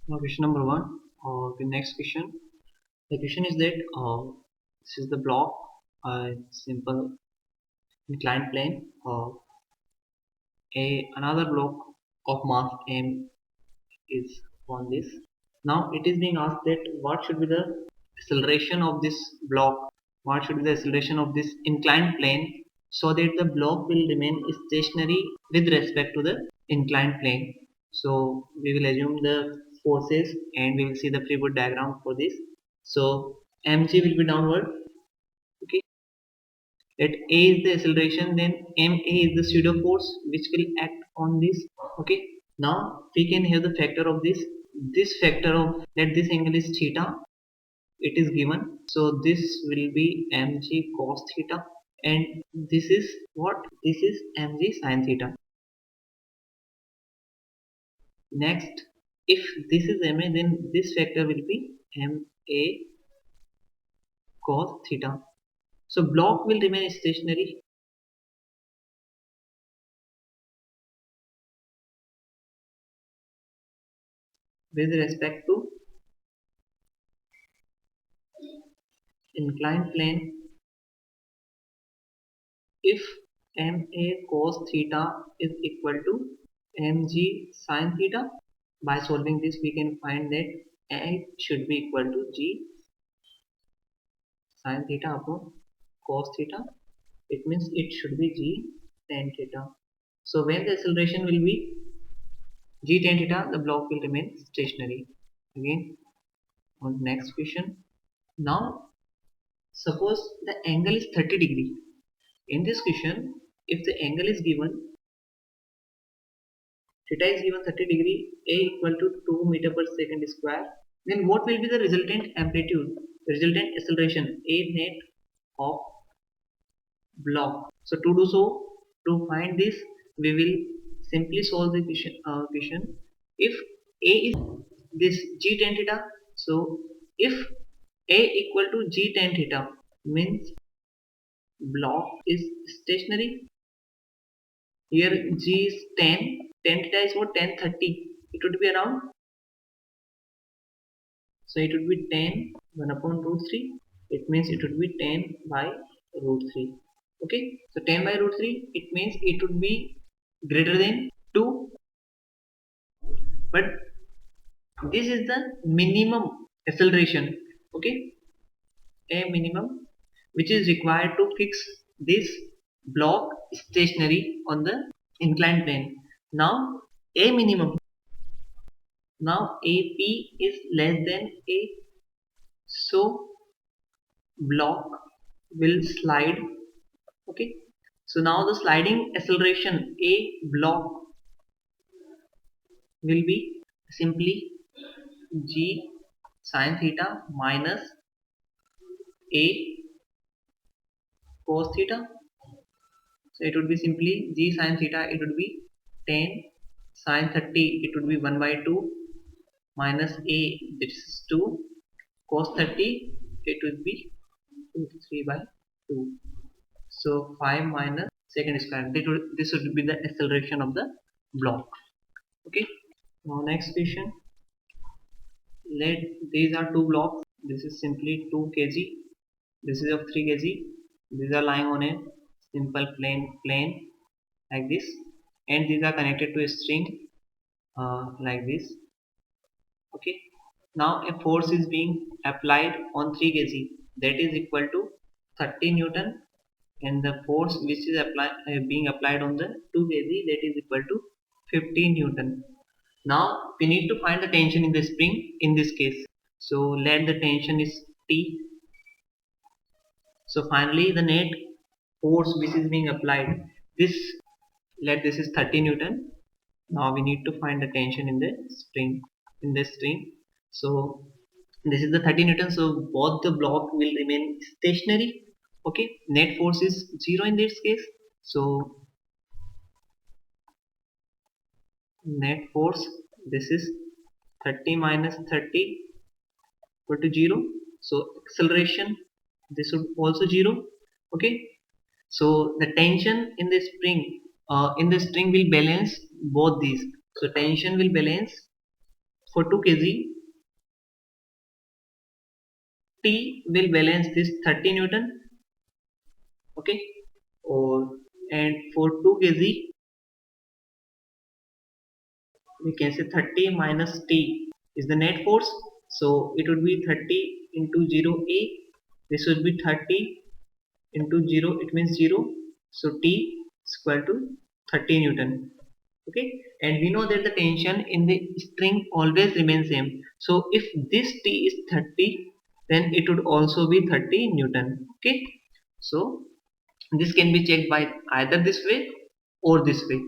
Now question number one. The next question. The question is that this is the block, simple inclined plane. Another block of mass m is on this. Now it is being asked that what should be the acceleration of this block? What should be the acceleration of this inclined plane so that the block will remain stationary with respect to the inclined plane? So we will assume the forces and we will see the free body diagram for this. So mg will be downward. Okay, at a is the acceleration, then ma is the pseudo force which will act on this. Okay, now we can have the factor of this factor of, let this angle is theta, it is given, so this will be mg cos theta, and this is what, this is mg sin theta. Next, if this is ma, then this factor will be ma cos theta. So block will remain stationary with respect to inclined plane if ma cos theta is equal to mg sin theta. By solving this we can find that a should be equal to g sin theta upon cos theta. It means it should be g tan theta. So when the acceleration will be g tan theta, the block will remain stationary. Again, on the next question. Now suppose the angle is 30 degree. In this question, if the angle is given, theta is given 30 degree, a equal to 2 meter per second square, then what will be the resultant amplitude, the resultant acceleration, a net of block? So to do so, to find this, we will simply solve the question. If a is this g tan theta, so if a equal to g tan theta means block is stationary. Here g is 10, tan theta is what, 10 30, it would be around, so it would be 10 1 upon root 3, it means it would be 10 by root 3. Okay, so 10 by root 3, it means it would be greater than 2, but this is the minimum acceleration. Okay, a minimum which is required to fix this block stationary on the inclined plane. Now a minimum, now AP is less than A, so block will slide. Okay, so now the sliding acceleration A block will be simply g sin theta minus A cos theta. So it would be simply g sin theta, it would be 10 sin 30, it would be 1 by 2 minus A, this is 2, cos 30, it would be 3 by 2. So 5 minus second square. This would be the acceleration of the block. Okay. Now next question. Let these are two blocks. This is simply 2 kg. This is of 3 kg. These are lying on a simple plane like this, and these are connected to a string like this. Okay. Now a force is being applied on 3 kg, that is equal to 30 Newton, and the force which is being applied on the 2 kg, that is equal to 15 Newton. Now we need to find the tension in the spring in this case. So let the tension is T. So finally the net force which is being applied, this, let this is 30 Newton. Now we need to find the tension in the spring, in this string. So this is the 30 Newton, so both the block will remain stationary. Okay, net force is 0 in this case, so net force, this is 30 minus 30 equal to 0. So acceleration, this would also 0. Okay, so the tension in the string will balance both these. So tension will balance for 2 kg, T will balance this 30 Newton, okay, or and for 2 kg we can say 30 minus T is the net force, so it would be 30 into 0 A, this would be 30 into 0, it means 0, so T is equal to 30 Newton, okay. And we know that the tension in the string always remains same, so if this T is 30, then it would also be 30 Newton, okay. So this can be checked by either this way or this way,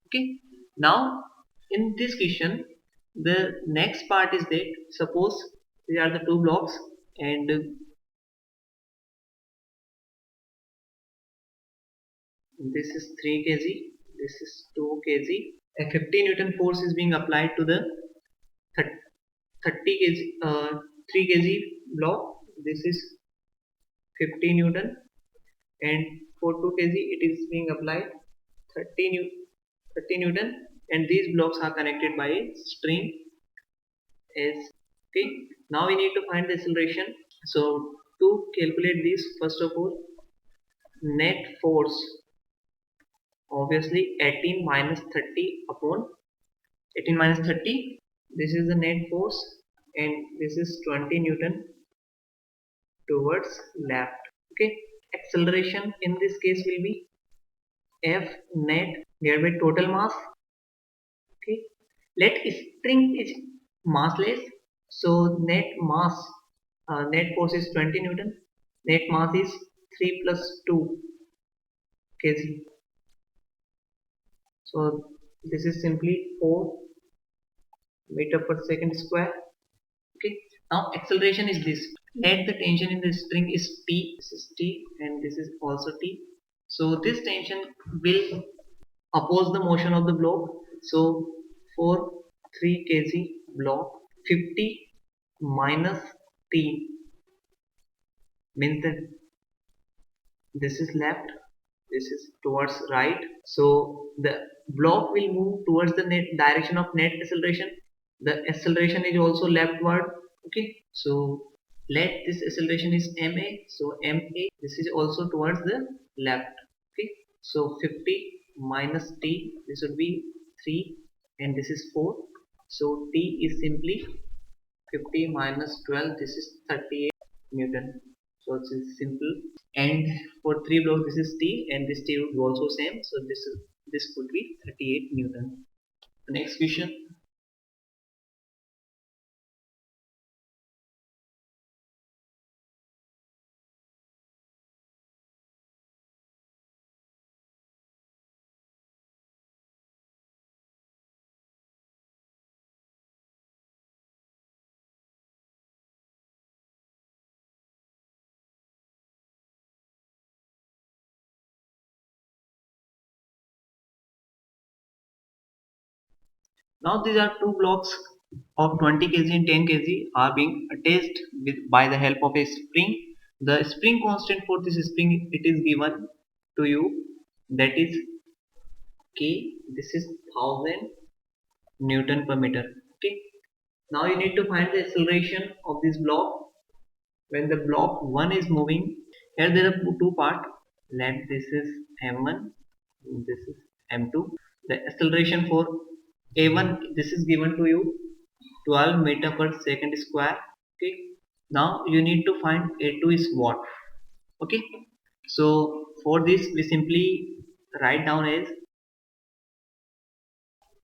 okay. Now in this question, the next part is that suppose these are the two blocks, and this is 3 kg, this is 2 kg. A 50 Newton force is being applied to the 30 kg, 3 kg block. This is 50 Newton, and for 2 kg it is being applied 30 Newton, and these blocks are connected by a string S. Okay. Now we need to find the acceleration. So to calculate this, first of all, net force, obviously 18 minus 30 upon 18 minus 30, this is the net force, and this is 20 Newton towards left, okay. Acceleration in this case will be F net divided by total mass, okay. Let string is massless, so net mass, net force is 20 Newton, net mass is 3 plus 2 kg, so this is simply 4 meter per second square, okay. Now acceleration is this, let the tension in the string is T, this is T and this is also T, so this tension will oppose the motion of the block. So for 3 kg block, 50 minus T means that this is left, this is towards right, so the block will move towards the net direction of net acceleration, the acceleration is also leftward, okay. So let this acceleration is ma, so ma, this is also towards the left, okay. So 50 minus T, this would be 3 and this is 4, so T is simply 50 minus 12, this is 38 Newton, so it's simple. And for 3 block this is T and this T would be also same, so this would be 38 Newton. The next question, now these are two blocks of 20 kg and 10 kg are being attached by the help of a spring. The spring constant for this spring, it is given to you, that is K, this is 1000 Newton per meter, okay. Now you need to find the acceleration of this block when the block 1 is moving. Here there are two parts, let this is m1, this is m2. The acceleration for a1, this is given to you 12 meter per second square, okay. Now you need to find a2 is what, okay. So for this we simply write down as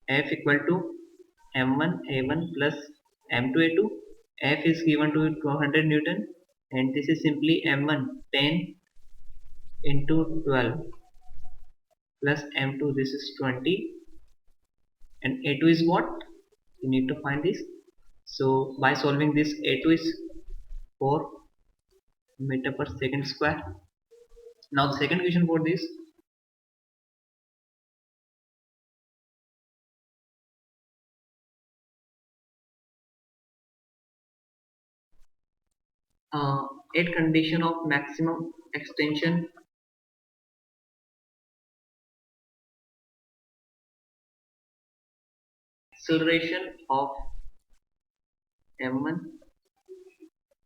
F equal to m1 a1 plus m2 a2. F is given to 200 Newton, and this is simply m1 10 into 12 plus m2, this is 20, and a2 is what, you need to find this. So by solving this, a2 is 4 meter per second square. Now the second question for this, at condition of maximum extension, acceleration of m1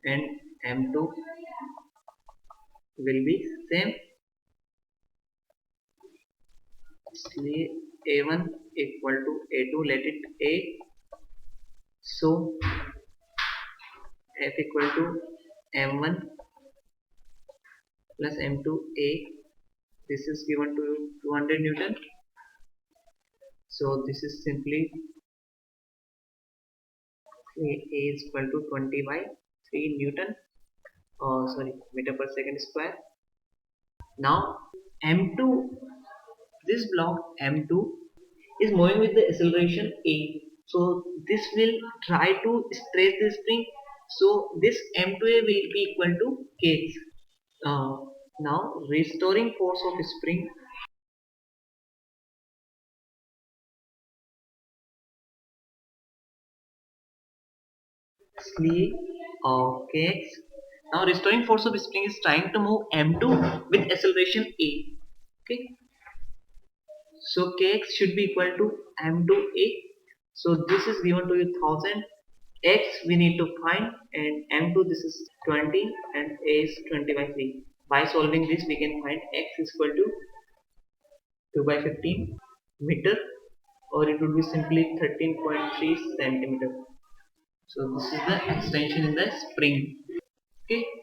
and m2 will be same, इसलिए a1 equal to a2, let it a, so f equal to m1 plus m2 a, this is given to 200 Newton, so this is simply a is equal to 20 by 3 Newton, sorry, meter per second square. Now m2, this block m2 is moving with the acceleration a, so this will try to stretch the spring, so this m2a will be equal to kx. Now restoring force of spring, इसलिए kx, now restoring force of spring is trying to move m2 with acceleration a, okay, so kx should be equal to m2a, so this is given to you 1000, x we need to find, and m2 this is 20 and a is 20 by 3. By solving this we can find x is equal to 2 by 15 meter, or it would be simply 13.3 centimeter. So this is the extension in the spring. Okay.